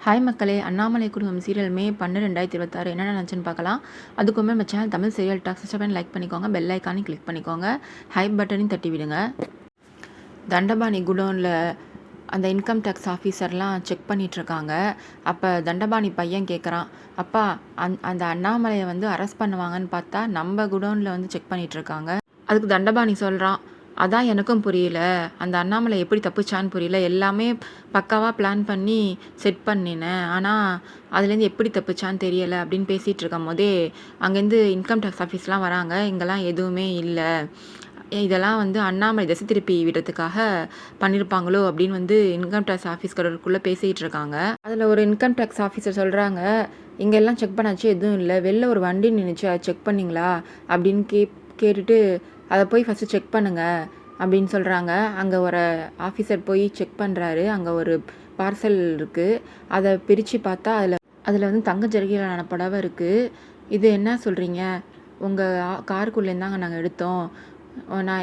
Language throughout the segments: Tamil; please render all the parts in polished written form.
ஹாய் மக்களே, அண்ணாமலை குடும்பம் சீரியல் மே 12, 2026 என்ன நினச்சுன்னு பார்க்கலாம். அதுக்குமே நம்ம channel Tamil serial talks subscribe like பண்ணிக்கோங்க, பெல் ஐக்கானே கிளிக் பண்ணிக்கோங்க, ஹைப் பட்டனையும் தட்டி விடுங்க. தண்டபாணி குடோனில் அந்த இன்கம் டேக்ஸ் ஆஃபீஸர்லாம் செக் பண்ணிகிட்ருக்காங்க. அப்போ தண்டபாணி பையன் கேட்குறான், அப்பா அந்த அண்ணாமலையை அரெஸ்ட் பண்ணுவாங்கன்னு பார்த்தா நம்ம குடோனில் செக் பண்ணிகிட்ருக்காங்க. அதுக்கு தண்டபாணி சொல்கிறான், அதான் எனக்கும் புரியல, அந்த அண்ணாமலை எப்படி தப்பிச்சான்னு புரியல, எல்லாமே பக்காவாக பிளான் பண்ணி செட் பண்ணினேன், ஆனால் அதுலேருந்து எப்படி தப்பிச்சான்னு தெரியலை அப்படின்னு பேசிகிட்டு இருக்கும் போதே அங்கேருந்து இன்கம் டேக்ஸ் ஆஃபீஸ்லாம் வராங்க. இங்கெல்லாம் எதுவுமே இல்லை, இதெல்லாம் அண்ணாமலை திசை திருப்பி விடுறதுக்காக பண்ணியிருப்பாங்களோ அப்படின்னு இன்கம் டேக்ஸ் ஆஃபீஸ்காரருக்குள்ளே பேசிகிட்டு இருக்காங்க. அதில் ஒரு இன்கம் டேக்ஸ் ஆஃபீஸர் சொல்கிறாங்க, இங்கெல்லாம் செக் பண்ணாச்சு எதுவும் இல்லை, வெளில ஒரு வண்டி நின்றுச்சு, அதை செக் பண்ணிங்களா அப்படின்னு கேட்டுட்டு அதை போய் ஃபஸ்ட்டு செக் பண்ணுங்கள் அப்படின்னு சொல்கிறாங்க. அங்கே ஒரு ஆஃபீஸர் போய் செக் பண்ணுறாரு. அங்கே ஒரு பார்சல் இருக்குது. அதை பிரித்து பார்த்தா அதில் தங்க ஜரிகையிலான புடவை இருக்குது. இது என்ன சொல்கிறீங்க, உங்கள் காருக்குள்ளேருந்தாங்க நாங்கள் எடுத்தோம்,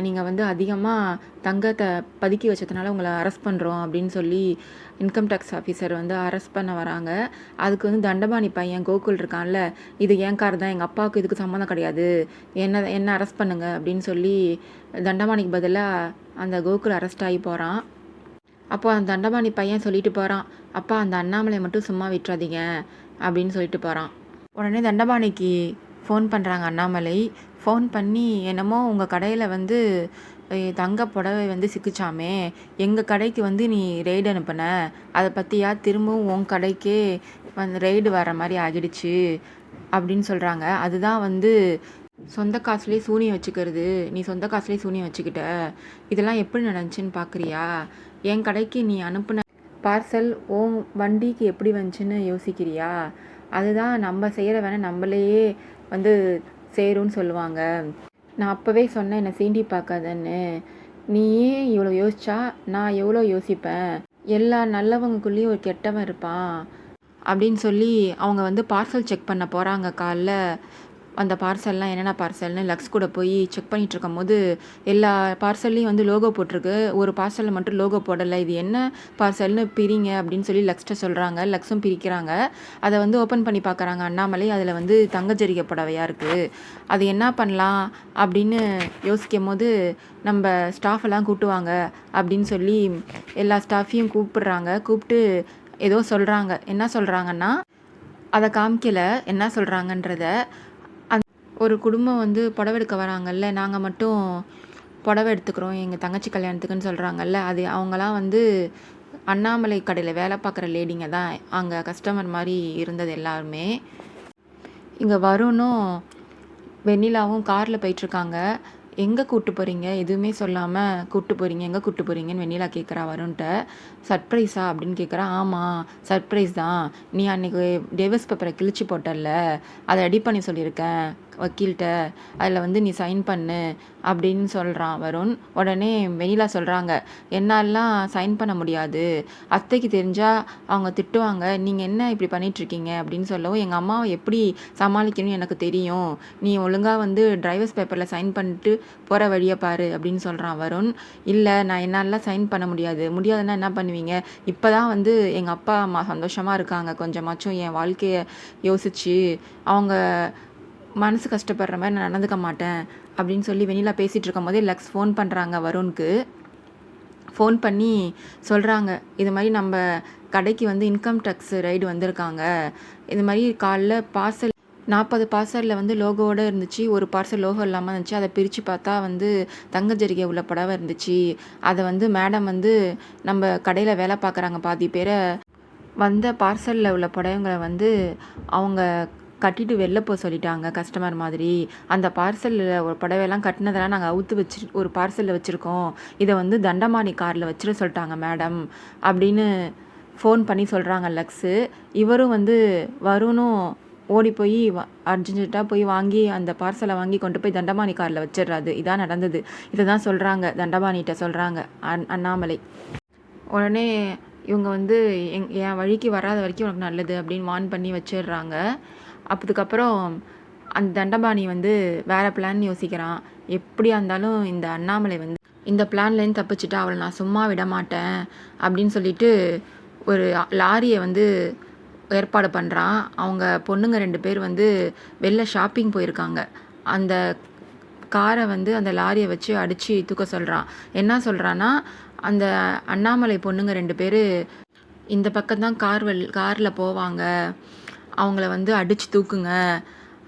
நீங்கள் அதிகமாக தங்கத்தை பதுக்கி வச்சதுனால உங்களை அரெஸ்ட் பண்ணுறோம் அப்படின்னு சொல்லி இன்கம் டேக்ஸ் ஆஃபீஸர் அரெஸ்ட் பண்ண வராங்க. அதுக்கு தண்டபாணி பையன் கோகுல் இருக்கான்ல, இது என் கார் தான், எங்கள் அப்பாவுக்கு இதுக்கு சம்மந்தம் கிடையாது, என்ன அரெஸ்ட் பண்ணுங்க அப்படின்னு சொல்லி தண்டபாணிக்கு பதிலாக அந்த கோகுல் அரெஸ்ட் ஆகி போகிறான். அப்போ அந்த தண்டபாணி பையன் சொல்லிட்டு போகிறான், அப்பா அந்த அண்ணாமலை மட்டும் சும்மா விட்டுறாதீங்க அப்படின்னு சொல்லிட்டு போகிறான். உடனே தண்டபாணிக்கு ஃபோன் பண்ணுறாங்க அண்ணாமலை. ஃபோன் பண்ணி, என்னமோ உங்கள் கடையில் தங்க புடவை சிக்கிச்சாமே, எங்கள் கடைக்கு நீ ரெய்டு அனுப்பின, அதை பற்றியா திரும்பவும் உன் கடைக்கே ரெய்டு வர மாதிரி ஆகிடுச்சு அப்படின்னு சொல்கிறாங்க. அதுதான் சொந்த காசுலேயே சூனியம் வச்சுக்கிறது, நீ சொந்த காசுலேயே சூனியம் வச்சுக்கிட்ட, இதெல்லாம் எப்படி நடந்துச்சுன்னு பார்க்குறியா, என் கடைக்கு நீ அனுப்புன பார்சல் உன் வண்டிக்கு எப்படி வந்துச்சுன்னு யோசிக்கிறியா, அதுதான் நம்ம செய்கிற வேணால் நம்மளையே சேரும்னு சொல்லுவாங்க, நான் அப்போவே சொன்னேன் என்னை சீண்டி பார்க்காதன்னு, நீயே இவ்வளோ யோசிச்சா நான் எவ்வளோ யோசிப்பேன், எல்லா நல்லவங்களுக்குள்ளேயும் ஒரு கெட்டவன் இருப்பான் அப்படின்னு சொல்லி அவங்க பார்சல் செக் பண்ண போகிறாங்க. காலைல அந்த பார்சல்லாம் என்னென்ன பார்சல்னு லக்ஸ் கூட போய் செக் பண்ணிகிட்டு இருக்கும் போது எல்லா பார்சல்லையும் லோகோ போட்டிருக்கு, ஒரு பார்சலில் மட்டும் லோகோ போடலை, இது என்ன பார்சல்னு பிரிங்க அப்படின்னு சொல்லி லக்ஸ்ட்ட சொல்கிறாங்க. லக்ஸும் பிரிக்கிறாங்க. அதை ஓப்பன் பண்ணி பார்க்குறாங்க அண்ணாமலை. அதில் தங்க ஜரிகை புடவையாக இருக்குது. அது என்ன பண்ணலாம் அப்படின்னு யோசிக்கும் போது நம்ம ஸ்டாஃபெல்லாம் கூட்டுவாங்க அப்படின்னு சொல்லி எல்லா ஸ்டாஃபையும் கூப்பிடுறாங்க. கூப்பிட்டு ஏதோ சொல்கிறாங்க. என்ன சொல்கிறாங்கன்னா, அதை காமிக்கல என்ன சொல்கிறாங்கன்றத. ஒரு குடும்பம் புடவை எடுக்க வராங்கல்ல, நாங்கள் மட்டும் புடவை எடுத்துக்கிறோம் எங்கள் தங்கச்சி கல்யாணத்துக்குன்னு சொல்கிறாங்கல்ல, அது அவங்களாம் அண்ணாமலை கடையில் வேலை பார்க்குற லேடிங்க தான், அங்கே கஸ்டமர் மாதிரி இருந்தது எல்லாருமே. இங்கே வருணும் வெண்ணிலாவும் காரில் போயிட்டுருக்காங்க. எங்கே கூப்பிட்டு போகிறீங்க, எதுவுமே சொல்லாமல் கூப்பிட்டு போகிறீங்க, எங்கே கூப்பிட்டு போகிறீங்கன்னு வெண்ணிலா கேட்குறா வருண்ட்ட. சர்ப்ரைஸா அப்படின்னு கேட்குறா. ஆமாம் சர்ப்ரைஸ் தான், நீ அன்றைக்கி டேவிஸ் பேப்பரை கிழிச்சு போட்டல, அதை ரெடி பண்ணி சொல்லியிருக்கேன் வக்கீல்கிட்ட, அதில் நீ சைன் பண்ணு அப்படின்னு சொல்கிறான் வருண். உடனே வெண்ணிலா சொல்கிறாங்க, என்னாலாம் சைன் பண்ண முடியாது, அத்தைக்கு தெரிஞ்சால் அவங்க திட்டுவாங்க, நீங்கள் என்ன இப்படி பண்ணிகிட்ருக்கீங்க அப்படின்னு சொல்லவும், எங்கள் அம்மாவை எப்படி சமாளிக்கணும்னு எனக்கு தெரியும், நீ ஒழுங்காக டிரைவர்ஸ் பேப்பரில் சைன் பண்ணிட்டு போகிற வழியை பாரு அப்படின்னு சொல்கிறான் வருண். இல்லை நான் என்னாலாம் சைன் பண்ண முடியாதுன்னா என்ன பண்ணுவீங்க, இப்போ தான் எங்கள் அப்பா அம்மா சந்தோஷமாக இருக்காங்க, கொஞ்சமாச்சும் என் வாழ்க்கையை யோசித்து அவங்க மனசு கஷ்டப்படுற மாதிரி நான் நடந்துக்க மாட்டேன் அப்படின்னு சொல்லி வெண்ணிலா பேசிகிட்டு இருக்கும் போதே லக்ஸ் ஃபோன் பண்ணுறாங்க வருணுக்கு. ஃபோன் பண்ணி சொல்கிறாங்க, இது மாதிரி நம்ம கடைக்கு இன்கம் டேக்ஸ் ரைடு வந்திருக்காங்க, இது மாதிரி காலைல பார்சல் 40 பார்சலில் லோகோவோடு இருந்துச்சு, ஒரு பார்சல் லோகோ இல்லாமல் இருந்துச்சு, அதை பிரித்து பார்த்தா தங்க ஜரிகை உள்ள புடவை இருந்துச்சு, அதை மேடம் நம்ம கடையில் வேலை பார்க்குறாங்க பாதி பேரை, வந்த பார்சலில் உள்ள புடவைங்களை அவங்க கட்டிட்டு வெளில போக சொல்லிட்டாங்க கஸ்டமர் மாதிரி, அந்த பார்சலில் ஒரு புடவையெல்லாம் கட்டினதெல்லாம் நாங்கள் அவுத்து ஒரு பார்சலில் வச்சுருக்கோம், இதை தண்டமானி காரில் வச்சிட சொல்லிட்டாங்க மேடம் அப்படின்னு ஃபோன் பண்ணி சொல்கிறாங்க லக்ஸு. இவரும் வருணும் ஓடி போய் அர்ஜென்ட்டாக போய் வாங்கி அந்த பார்சலை வாங்கி கொண்டு போய் தண்டபாணி காரில் வச்சிடுறாது. இதான் நடந்தது. இதை தான் சொல்கிறாங்க தண்டபாணிகிட்ட சொல்கிறாங்க அண்ணாமலை. உடனே இவங்க என் வழிக்கு வராத வரைக்கும் உனக்கு நல்லது அப்படின்னு வார்ன் பண்ணி வச்சிடுறாங்க. அதுக்கப்புறம் அந்த தண்டபாணி வேறு பிளான் யோசிக்கிறான். எப்படியா இருந்தாலும் இந்த அண்ணாமலை இந்த பிளான்லேருந்து தப்பிச்சுட்டா அவளை நான் சும்மா விட மாட்டேன் அப்படின்னு சொல்லிட்டு ஒரு லாரியை ஏற்பாடு பண்ணுறான். அவங்க பொண்ணுங்க 2 பேர் வந்து வெளில ஷாப்பிங் போயிருக்காங்க. அந்த காரை வந்து அந்த லாரியை வச்சு அடித்து தூக்க சொல்கிறான். என்ன சொல்கிறான்னா, அந்த அண்ணாமலை பொண்ணுங்க 2 பேர் இந்த பக்கம் தான் காரில் போவாங்க, அவங்கள வந்து அடித்து தூக்குங்க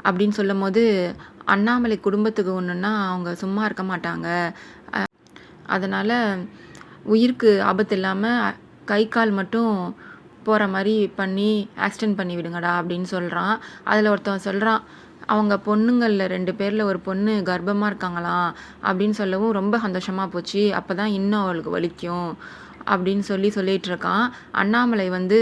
அப்படின்னு சொல்லும்போது, அண்ணாமலை குடும்பத்துக்கு ஒன்றுன்னா அவங்க சும்மா இருக்க மாட்டாங்க. அதனால் உயிருக்கு ஆபத்து இல்லாமல் கை கால் மட்டும் போகிற மாதிரி பண்ணி ஆக்சிடென்ட் பண்ணி விடுங்கடா அப்படின்னு சொல்கிறான். அதில் ஒருத்தன் சொல்கிறான், அவங்க பொண்ணுங்களில் 2 பேரில் ஒரு பொண்ணு கர்ப்பமாக இருக்காங்களாம் அப்படின்னு சொல்லவும் ரொம்ப சந்தோஷமாக போச்சு. அப்போ தான் இன்னும் அவளுக்கு வலிக்கும் அப்படின்னு சொல்லிட்டு இருக்கான். அண்ணாமலை வந்து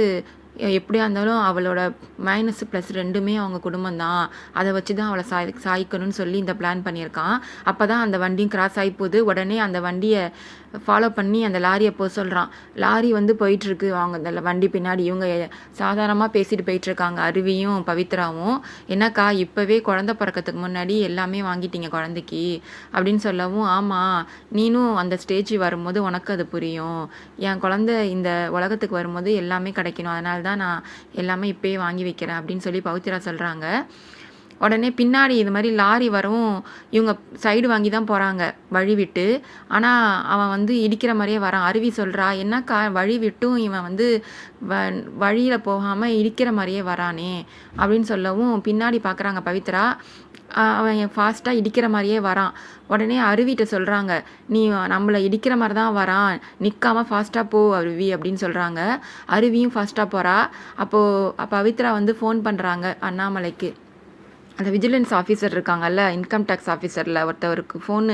எப்படியா இருந்தாலும் அவளோட மைனஸ் ப்ளஸ் 2மே அவங்க குடும்பம் தான், அதை வச்சு தான் அவளை சாய்க்கணும்னு சொல்லி இந்த பிளான் பண்ணியிருக்கான். அப்போ தான் அந்த வண்டியும் கிராஸ் ஆகி போகுது. உடனே அந்த வண்டியை ஃபாலோ பண்ணி அந்த லாரியை போக சொல்கிறான். லாரி வந்து போயிட்டுருக்கு, அவங்க அந்த வண்டி பின்னாடி. இவங்க சாதாரணமாக பேசிட்டு போயிட்டுருக்காங்க, அருவியும் பவித்ராவும். என்னக்கா இப்போவே குழந்த பிறக்கிறதுக்கு முன்னாடி எல்லாமே வாங்கிட்டீங்க குழந்தைக்கு அப்படின்னு சொல்லவும், ஆமாம் நீனும் அந்த ஸ்டேஜ் வரும்போது உனக்கு அது புரியும், என் குழந்தை இந்த உலகத்துக்கு வரும்போது எல்லாமே கிடைக்கணும், அதனால தான் நான் எல்லாமே இப்போயே வாங்கி வைக்கிறேன் அப்படின்னு சொல்லி பவித்ரா சொல்கிறாங்க. உடனே பின்னாடி இது மாதிரி லாரி வரவும் இவங்க சைடு வாங்கி தான் போகிறாங்க வழி விட்டு. ஆனால் அவன் வந்து இடிக்கிற மாதிரியே வரான். அருவி சொல்கிறா, என்னக்கா வழி விட்டும் இவன் வந்து வழியில் போகாமல் இடிக்கிற மாதிரியே வரானே அப்படின்னு சொல்லவும், பின்னாடி பார்க்குறாங்க பவித்ரா, அவன் ஃபாஸ்ட்டாக இடிக்கிற மாதிரியே வரான். உடனே அருவிட்ட சொல்கிறாங்க, நீ நம்மளை இடிக்கிற மாதிரி தான் வரான், நிற்காமல் ஃபாஸ்ட்டாக போ அருவி அப்படின்னு சொல்கிறாங்க. அருவியும் ஃபாஸ்ட்டாக போகிறா. அப்போது பவித்ரா வந்து ஃபோன் பண்ணுறாங்க அண்ணாமலைக்கு. அந்த விஜிலன்ஸ் ஆஃபீஸர் இருக்காங்கல்ல, இன்கம் டேக்ஸ் ஆஃபீஸரில் ஒருத்தவருக்கு ஃபோனு,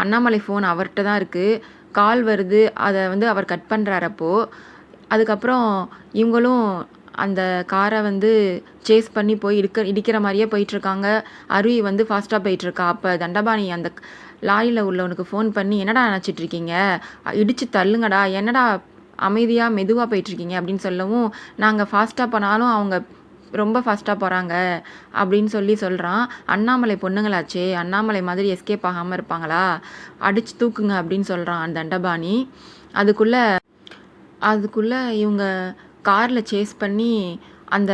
அண்ணாமலை ஃபோன் அவர்கிட்ட தான் இருக்குது. கால் வருது, அதை வந்து அவர் கட் பண்ணுறாரு. அப்போது அதுக்கப்புறம் இவங்களும் அந்த காரை வந்து சேஸ் பண்ணி போய் இடிக்கிற மாதிரியே போயிட்டுருக்காங்க. அருவி வந்து ஃபாஸ்ட்டாக போயிட்டுருக்கா. அப்போ தண்டபாணி அந்த லாரியில் உள்ளவனுக்கு ஃபோன் பண்ணி, என்னடா நினச்சிட்ருக்கீங்க, இடித்து தள்ளுங்கடா, என்னடா அமைதியாக மெதுவாக போயிட்டுருக்கீங்க அப்படின்னு சொல்லவும், நாங்கள் ஃபாஸ்ட்டாக போனாலும் அவங்க ரொம்ப ஃபாஸ்ட்டாக போகிறாங்க அப்படின்னு சொல்கிறான். அண்ணாமலை பொண்ணுங்களாச்சே, அண்ணாமலை மாதிரி எஸ்கேப் ஆகாமல் இருப்பாங்களா, அடித்து தூக்குங்க அப்படின்னு சொல்கிறான் அந்த தண்டபாணி. அதுக்குள்ளே இவங்க காரில் சேஸ் பண்ணி அந்த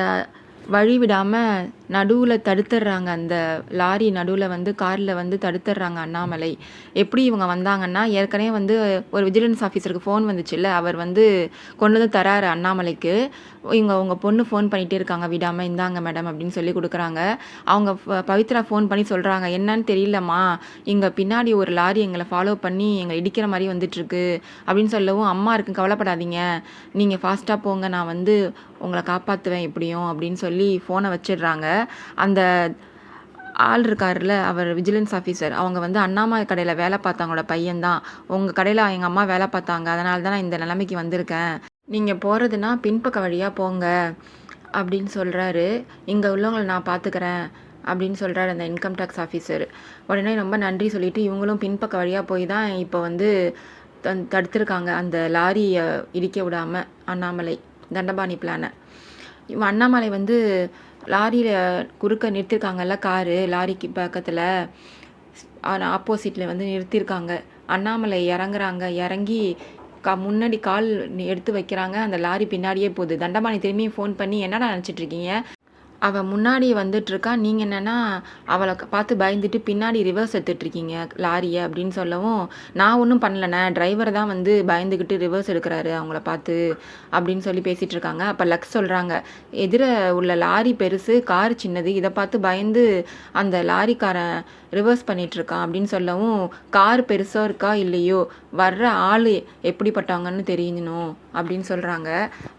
வழி விடாமல் நடுவில் தடுத்துடுறாங்க. அந்த லாரி நடுவில் வந்து காரில் வந்து தடுத்துடுறாங்க அண்ணாமலை. எப்படி இவங்க வந்தாங்கன்னா, ஏற்கனவே வந்து ஒரு விஜிலன்ஸ் ஆஃபீஸருக்கு ஃபோன் வந்துச்சுல்ல, அவர் வந்து கொண்டு வந்து தராரு அண்ணாமலைக்கு. உங்கள் பொண்ணு ஃபோன் பண்ணிகிட்டே இருக்காங்க விடாமல், இந்தாங்க மேடம் அப்படின்னு சொல்லி கொடுக்குறாங்க. அவங்க பவித்ரா ஃபோன் பண்ணி சொல்கிறாங்க, என்னன்னு தெரியலம்மா, இங்கே பின்னாடி ஒரு லாரி எங்களை ஃபாலோ பண்ணி எங்களை இடிக்கிற மாதிரி வந்துட்டுருக்கு அப்படின்னு சொல்லவும், அம்மா இருக்கு கவலைப்படாதீங்க, நீங்கள் ஃபாஸ்ட்டாக போங்க, நான் வந்து உங்களை காப்பாற்றுவேன் எப்படியும் அப்படின்னு சொல்லி ஃபோனை வச்சிடுறாங்க. அந்த ஆள் இருக்காருல்ல, அவர் விஜிலன்ஸ் ஆஃபீஸர், அவங்க வந்து அண்ணாமலை கடையில் வேலை பார்த்தவங்களோட பையன்தான். உங்கள் கடையில் எங்கள் அம்மா வேலை பார்த்தாங்க, அதனால தான் நான் இந்த நிலைமைக்கு வந்திருக்கேன், நீங்கள் போகிறதுனா பின்பக்க வழியாக போங்க அப்படின்னு சொல்கிறாரு. இங்கே உள்ளவங்களை நான் பார்த்துக்கிறேன் அப்படின்னு சொல்கிறாரு அந்த இன்கம் டேக்ஸ் ஆஃபீஸர். உடனே ரொம்ப நன்றி சொல்லிவிட்டு இவங்களும் பின்பக்க வழியாக போய் தான் இப்போ வந்து தடுத்துருக்காங்க அந்த லாரியை இடிக்க விடாமல் அண்ணாமலை தண்டபாணி பிளானை. அண்ணாமலை வந்து லாரியில் குறுக்க நிறுத்திருக்காங்கல்ல காரு, லாரிக்கு பக்கத்தில் ஆப்போசிட்டில் வந்து நிறுத்தியிருக்காங்க. அண்ணாமலை இறங்குறாங்க, இறங்கி முன்னாடி கால் எடுத்து வைக்கிறாங்க, அந்த லாரி பின்னாடியே போகுது. தண்டபாணி திரும்பியும் ஃபோன் பண்ணி, என்னடா நினச்சிட்ருக்கீங்க, அவள் முன்னாடி வந்துட்டுருக்கா, நீங்கள் என்னென்னா அவளை பார்த்து பயந்துட்டு பின்னாடி ரிவர்ஸ் எடுத்துகிட்ருக்கீங்க லாரியை அப்படின்னு சொல்லவும், நான் ஒன்றும் பண்ணலண்ணே, டிரைவர் தான் வந்து பயந்துக்கிட்டு ரிவர்ஸ் எடுக்கிறாரு அவங்கள பார்த்து அப்படின்னு சொல்லி பேசிகிட்டு இருக்காங்க. அப்போ லக்ஸ் சொல்கிறாங்க, எதிர உள்ள லாரி பெருசு, கார் சின்னது, இதை பார்த்து பயந்து அந்த லாரிக்காரன் ரிவர்ஸ் பண்ணிகிட்ருக்கான் அப்படின்னு சொல்லவும், கார் பெருசாக இருக்கா இல்லையோ, வர்ற ஆள் எப்படிப்பட்டவங்கன்னு தெரியணும் அப்படின்னு சொல்கிறாங்க.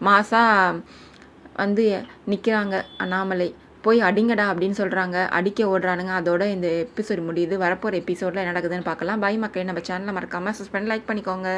மாசா வந்து நிற்கிறாங்க அண்ணாமலை. போய் அடிங்கடா அப்படின்னு சொல்கிறாங்க. அடிக்க ஓடுறானுங்க. அதோட இந்த எபிசோட் முடியுது. வரப்போகிற எபிசோடில் என்ன நடக்குதுன்னு பார்க்கலாம். பாய் மக்களே, நம்ம சேனலை மறக்காமல் சப்ஸ்கிரைப் லைக் பண்ணிக்கோங்க.